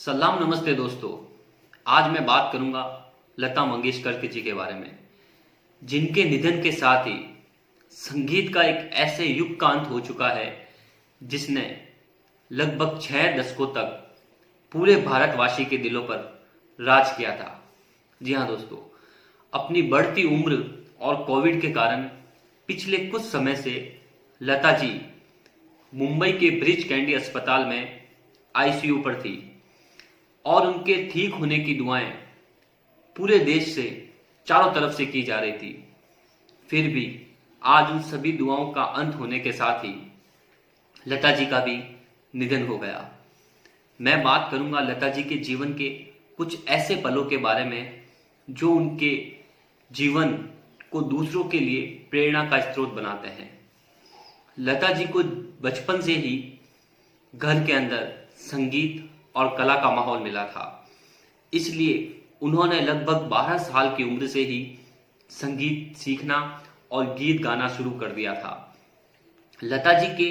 सलाम नमस्ते दोस्तों। आज मैं बात करूंगा लता मंगेशकर जी के बारे में, जिनके निधन के साथ ही संगीत का एक ऐसे युग का अंत हो चुका है जिसने लगभग 6 दशकों तक पूरे भारतवासी के दिलों पर राज किया था। जी हाँ दोस्तों, अपनी बढ़ती उम्र और कोविड के कारण पिछले कुछ समय से लता जी मुंबई के ब्रीच कैंडी अस्पताल में आईसीयू पर थी और उनके ठीक होने की दुआएं पूरे देश से चारों तरफ से की जा रही थी। फिर भी आज उन सभी दुआओं का अंत होने के साथ ही लता जी का भी निधन हो गया। मैं बात करूंगा लता जी के जीवन के कुछ ऐसे पलों के बारे में जो उनके जीवन को दूसरों के लिए प्रेरणा का स्रोत बनाते हैं। लता जी को बचपन से ही घर के अंदर संगीत और कला का माहौल मिला था, इसलिए उन्होंने लगभग 12 साल की उम्र से ही संगीत सीखना और गीत गाना शुरू कर दिया था। लता जी के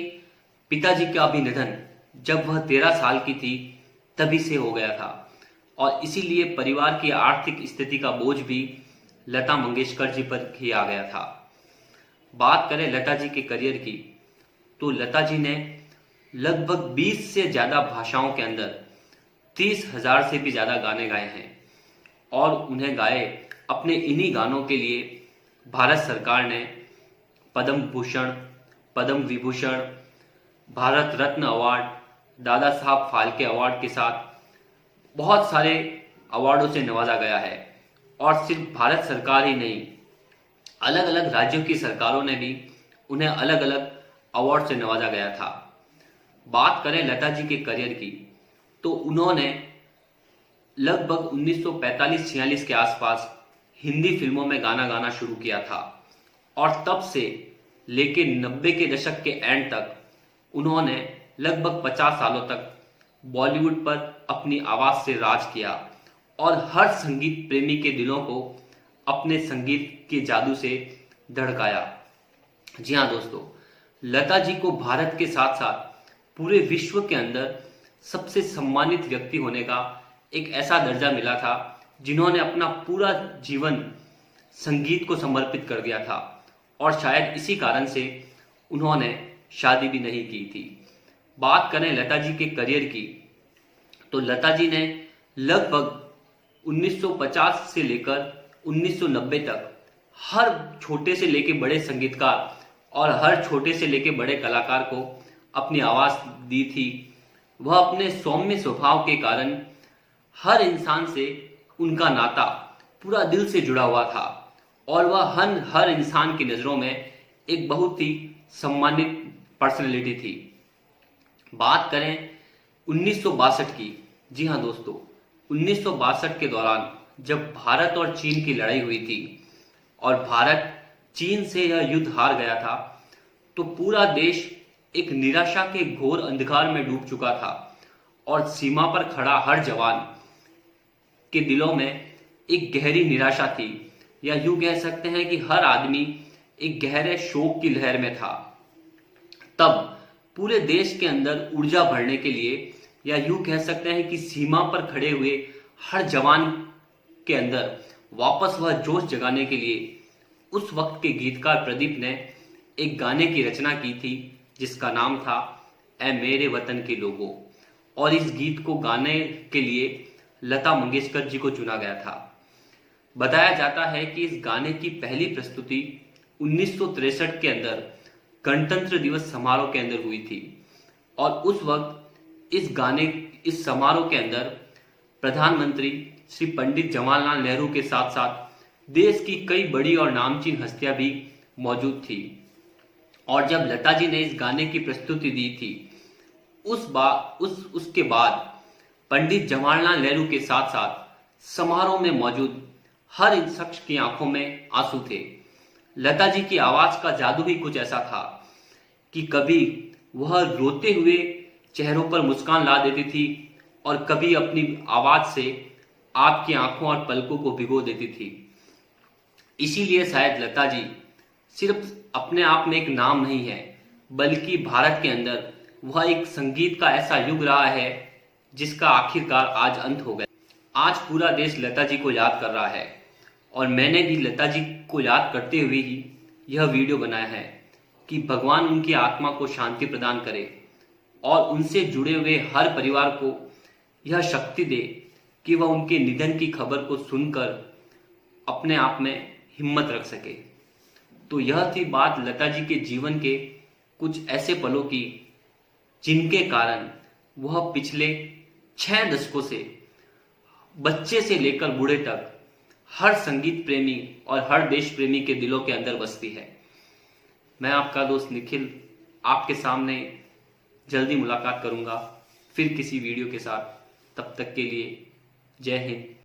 पिताजी का भी निधन जब वह 13 साल की थी तभी से हो गया था और इसीलिए परिवार की आर्थिक स्थिति का बोझ भी लता मंगेशकर जी पर ही आ गया था। बात करें लता जी के करियर की, तो लता जी ने लगभग 20 से ज्यादा भाषाओं के अंदर 30,000 से भी ज्यादा गाने गाए हैं और उन्हें गाए अपने इन्हीं गानों के लिए भारत सरकार ने पद्म भूषण, पद्म विभूषण, भारत रत्न अवार्ड, दादा साहब फाल्के अवार्ड के साथ बहुत सारे अवार्डों से नवाजा गया है। और सिर्फ भारत सरकार ही नहीं, अलग अलग राज्यों की सरकारों ने भी उन्हें अलग अलग अवार्ड से नवाजा गया था। बात करें लता जी के करियर की, तो उन्होंने लगभग 1945-46 के आसपास हिंदी फिल्मों में गाना गाना शुरू किया था और तब से लेके 90 के दशक के एंड तक उन्होंने लगभग 50 सालों तक बॉलीवुड पर अपनी आवाज से राज किया और हर संगीत प्रेमी के दिलों को अपने संगीत के जादू से धड़काया। जी हाँ दोस्तों, लता जी को भारत के साथ साथ पूरे विश्व के अंदर सबसे सम्मानित व्यक्ति होने का एक ऐसा दर्जा मिला था जिन्होंने अपना पूरा जीवन संगीत को समर्पित कर दिया था और शायद इसी कारण से उन्होंने शादी भी नहीं की थी। बात करें लता जी के करियर की, तो लता जी ने लगभग 1950 से लेकर 1990 तक हर छोटे से लेके बड़े संगीतकार और हर छोटे से लेके बड़े कलाकार को अपनी आवाज दी थी। वह अपने सौम्य स्वभाव के कारण हर इंसान से उनका नाता पूरा दिल से जुड़ा हुआ था और वह हर इंसान की नजरों में एक बहुत ही सम्मानित पर्सनैलिटी थी। बात करें 1962 की, जी हाँ दोस्तों, 1962 के दौरान जब भारत और चीन की लड़ाई हुई थी और भारत चीन से यह युद्ध हार गया था, तो पूरा देश एक निराशा के घोर अंधकार में डूब चुका था और सीमा पर खड़ा हर जवान के दिलों में एक गहरी निराशा थी, या यूं कह सकते हैं कि हर आदमी एक गहरे शोक की लहर में था। तब पूरे देश के अंदर ऊर्जा भरने के लिए, या यूं कह सकते हैं कि सीमा पर खड़े हुए हर जवान के अंदर वापस वह जोश जगाने के लिए उस वक्त के गीतकार प्रदीप ने एक गाने की रचना की थी जिसका नाम था ऐ मेरे वतन के लोगों, और इस गीत को गाने के लिए लता मंगेशकर जी को चुना गया था। बताया जाता है कि इस गाने की पहली प्रस्तुति 1963 के अंदर गणतंत्र दिवस समारोह के अंदर हुई थी और उस वक्त इस समारोह के अंदर प्रधानमंत्री श्री पंडित जवाहरलाल नेहरू के साथ साथ देश की कई बड़ी और नामचीन हस्तियां भी मौजूद थी। और जब लता जी ने इस गाने की प्रस्तुति दी थी, उसके बाद पंडित जवाहरलाल नेहरू के साथ साथ समारोह में मौजूद हर एक शख्स की आंखों में आंसू थे। लता जी की आवाज का जादू ही कुछ ऐसा था कि कभी वह रोते हुए चेहरों पर मुस्कान ला देती थी और कभी अपनी आवाज से आपकी आंखों और पलकों को भिगो देती थी। इसीलिए शायद लता जी सिर्फ अपने आप में एक नाम नहीं है, बल्कि भारत के अंदर वह एक संगीत का ऐसा युग रहा है जिसका आखिरकार आज अंत हो गया। आज पूरा देश लता जी को याद कर रहा है और मैंने भी लता जी को याद करते हुए ही यह वीडियो बनाया है कि भगवान उनकी आत्मा को शांति प्रदान करे और उनसे जुड़े हुए हर परिवार को यह शक्ति दे कि वह उनके निधन की खबर को सुनकर अपने आप में हिम्मत रख सके। तो यह थी बात लता जी के जीवन के कुछ ऐसे पलों की जिनके कारण वह पिछले 6 दशकों से बच्चे से लेकर बूढ़े तक हर संगीत प्रेमी और हर देश प्रेमी के दिलों के अंदर बसती है। मैं आपका दोस्त निखिल आपके सामने जल्दी मुलाकात करूंगा फिर किसी वीडियो के साथ। तब तक के लिए जय हिंद।